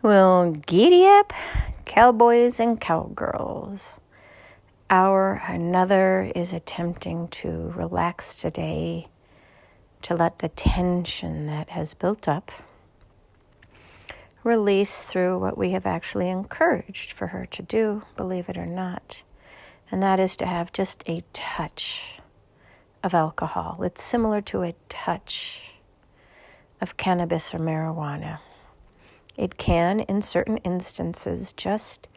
Well, giddy up, cowboys and cowgirls. Our another is attempting to relax today, to let the tension that has built up release through what we have actually encouraged for her to do, believe it or not. And that is to have just a touch of alcohol. It's similar to a touch of cannabis or marijuana. It can, in certain instances, just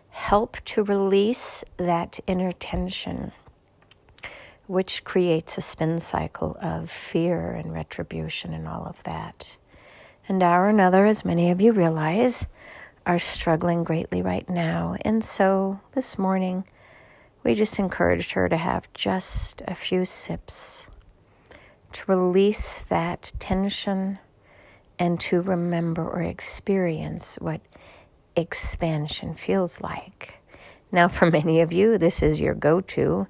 help to release that inner tension, which creates a spin cycle of fear and retribution and all of that. And our another, as many of you realize, are struggling greatly right now. And so this morning, we just encouraged her to have just a few sips to release that tension and to remember or experience what expansion feels like. Now, for many of you, this is your go-to,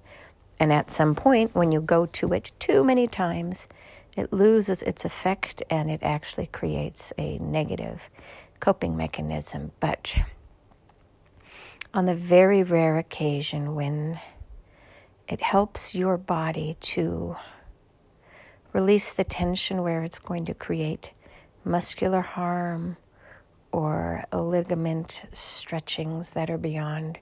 and at some point, when you go to it too many times, it loses its effect and it actually creates a negative coping mechanism. But on the very rare occasion when it helps your body to release the tension where it's going to create muscular harm or ligament stretchings that are beyond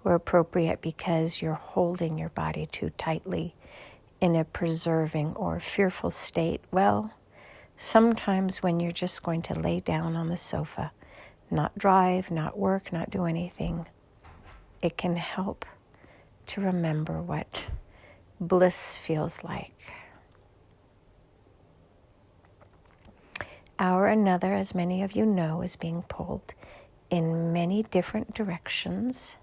or appropriate because you're holding your body too tightly in a preserving or fearful state. Well, sometimes when you're just going to lay down on the sofa, not drive, not work, not do anything, it can help to remember what bliss feels like. Our another, as many of you know, is being pulled in many different directions,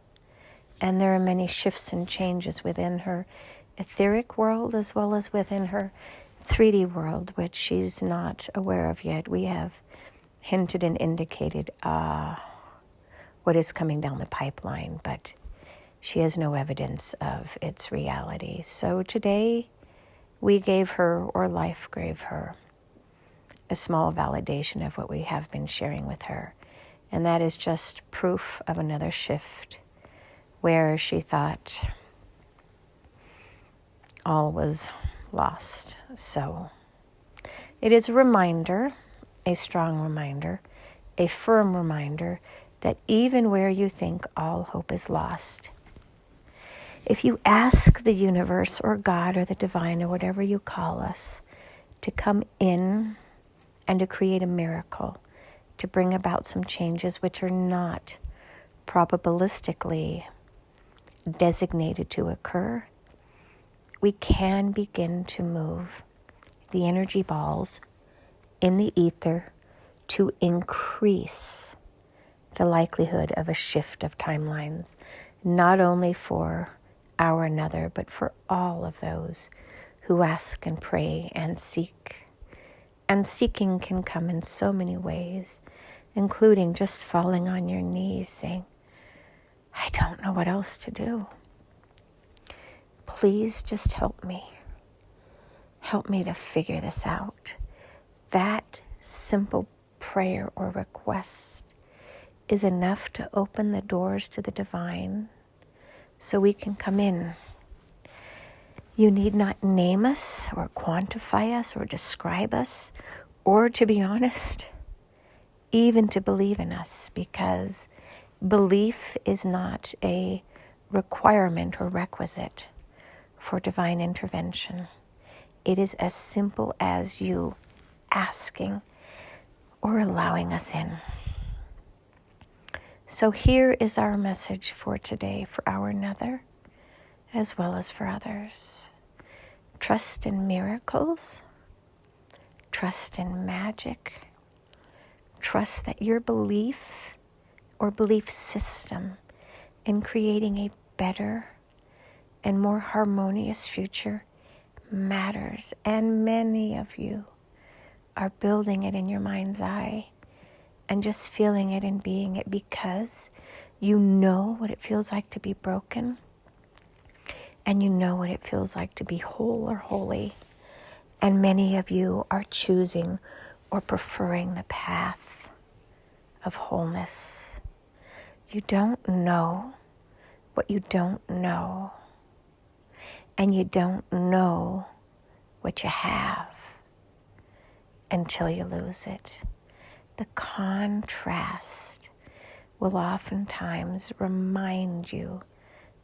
and there are many shifts and changes within her etheric world as well as within her 3D world, which she's not aware of yet. We have hinted and indicated what is coming down the pipeline, but she has no evidence of its reality. So today, we gave her, or life gave her, a small validation of what we have been sharing with her. And that is just proof of another shift where she thought all was lost. So it is a reminder, a strong reminder, a firm reminder that even where you think all hope is lost, if you ask the universe or God or the divine or whatever you call us to come in and to create a miracle, to bring about some changes which are not probabilistically designated to occur, we can begin to move the energy balls in the ether to increase the likelihood of a shift of timelines, not only for our another, but for all of those who ask and pray and seek. And seeking can come in so many ways, including just falling on your knees saying, I don't know what else to do. Please just help me. Help me to figure this out. That simple prayer or request is enough to open the doors to the divine so we can come in. You need not name us or quantify us or describe us or, to be honest, even to believe in us, because belief is not a requirement or requisite for divine intervention. It is as simple as you asking or allowing us in. So here is our message for today for our another, as well as for others. Trust in miracles. Trust in magic. Trust that your belief or belief system in creating a better and more harmonious future matters. And many of you are building it in your mind's eye and just feeling it and being it because you know what it feels like to be broken. And you know what it feels like to be whole or holy. And many of you are choosing or preferring the path of wholeness. You don't know what you don't know, and you don't know what you have until you lose it. The contrast will oftentimes remind you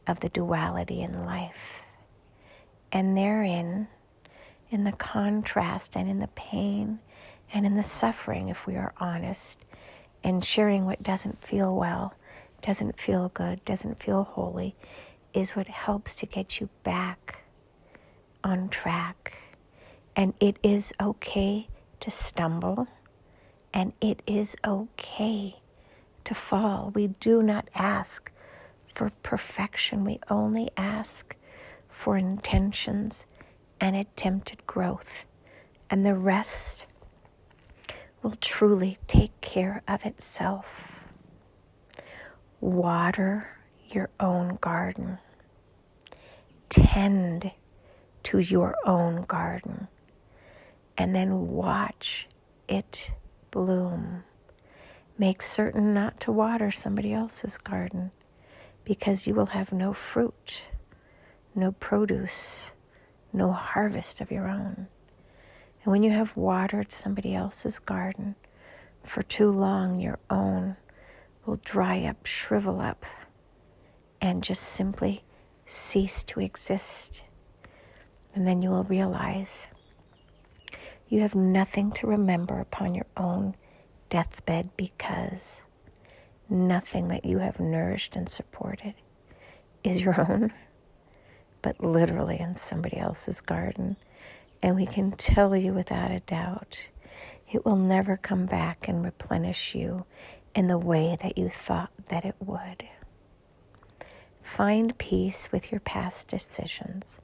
of the duality in life. And therein, in the contrast and in the pain and in the suffering, if we are honest, and sharing what doesn't feel well, doesn't feel good, doesn't feel holy, is what helps to get you back on track. And it is okay to stumble, and it is okay to fall. We do not ask for perfection. We only ask for intentions and attempted growth. And the rest will truly take care of itself. Water your own garden. Tend to your own garden. And then watch it bloom. Make certain not to water somebody else's garden, because you will have no fruit, no produce, no harvest of your own. And when you have watered somebody else's garden for too long, your own will dry up, shrivel up, and just simply cease to exist. And then you will realize you have nothing to remember upon your own deathbed, because nothing that you have nourished and supported is your own, but literally in somebody else's garden. And we can tell you without a doubt, it will never come back and replenish you in the way that you thought that it would. Find peace with your past decisions.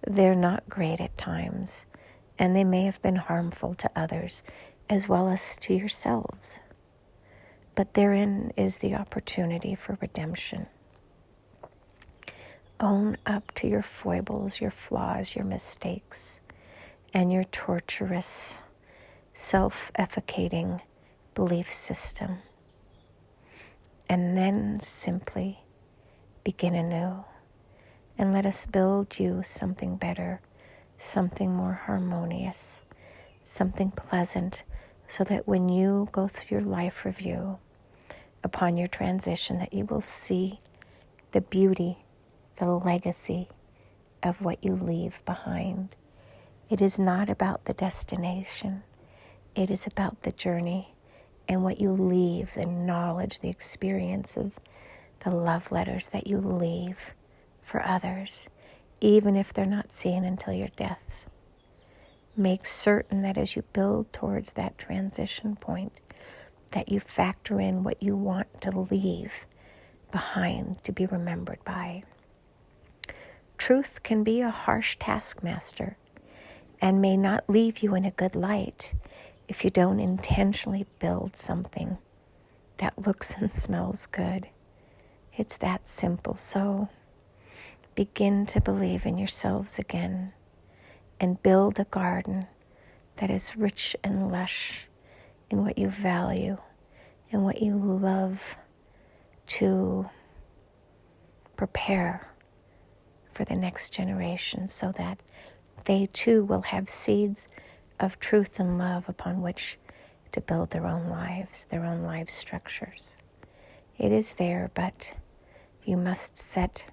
They're not great at times, and they may have been harmful to others as well as to yourselves. But therein is the opportunity for redemption. Own up to your foibles, your flaws, your mistakes, and your torturous, self-efficating belief system. And then simply begin anew. And let us build you something better, something more harmonious, something pleasant, so that when you go through your life review upon your transition, that you will see the beauty, the legacy of what you leave behind. It is not about the destination. It is about the journey and what you leave, the knowledge, the experiences, the love letters that you leave for others, even if they're not seen until your death. Make certain that as you build towards that transition point, that you factor in what you want to leave behind to be remembered by. Truth can be a harsh taskmaster and may not leave you in a good light if you don't intentionally build something that looks and smells good. It's that simple. So begin to believe in yourselves again and build a garden that is rich and lush in what you value and what you love to prepare for the next generation, so that they too will have seeds of truth and love upon which to build their own lives, their own life structures. It is there, but you must set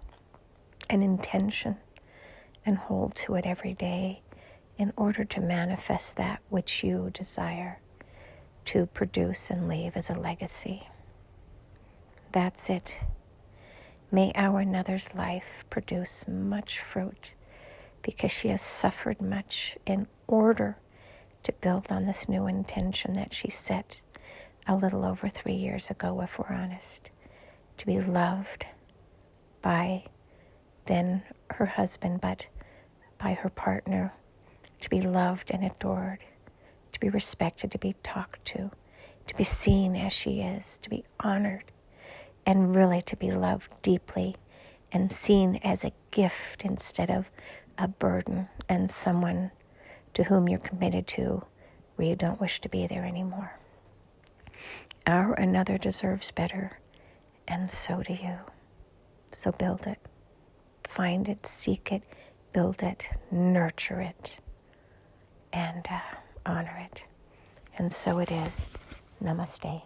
an intention and hold to it every day in order to manifest that which you desire to produce and leave as a legacy. That's it. May our another's life produce much fruit, because she has suffered much in order to build on this new intention that she set a little over 3 years ago, if we're honest, to be loved by then her husband, but by her partner, to be loved and adored, to be respected, to be talked to be seen as she is, to be honored, and really to be loved deeply and seen as a gift instead of a burden and someone to whom you're committed to where you don't wish to be there anymore. Our another deserves better, and so do you. So build it. Find it, seek it, build it, nurture it, and honor it. And so it is. Namaste.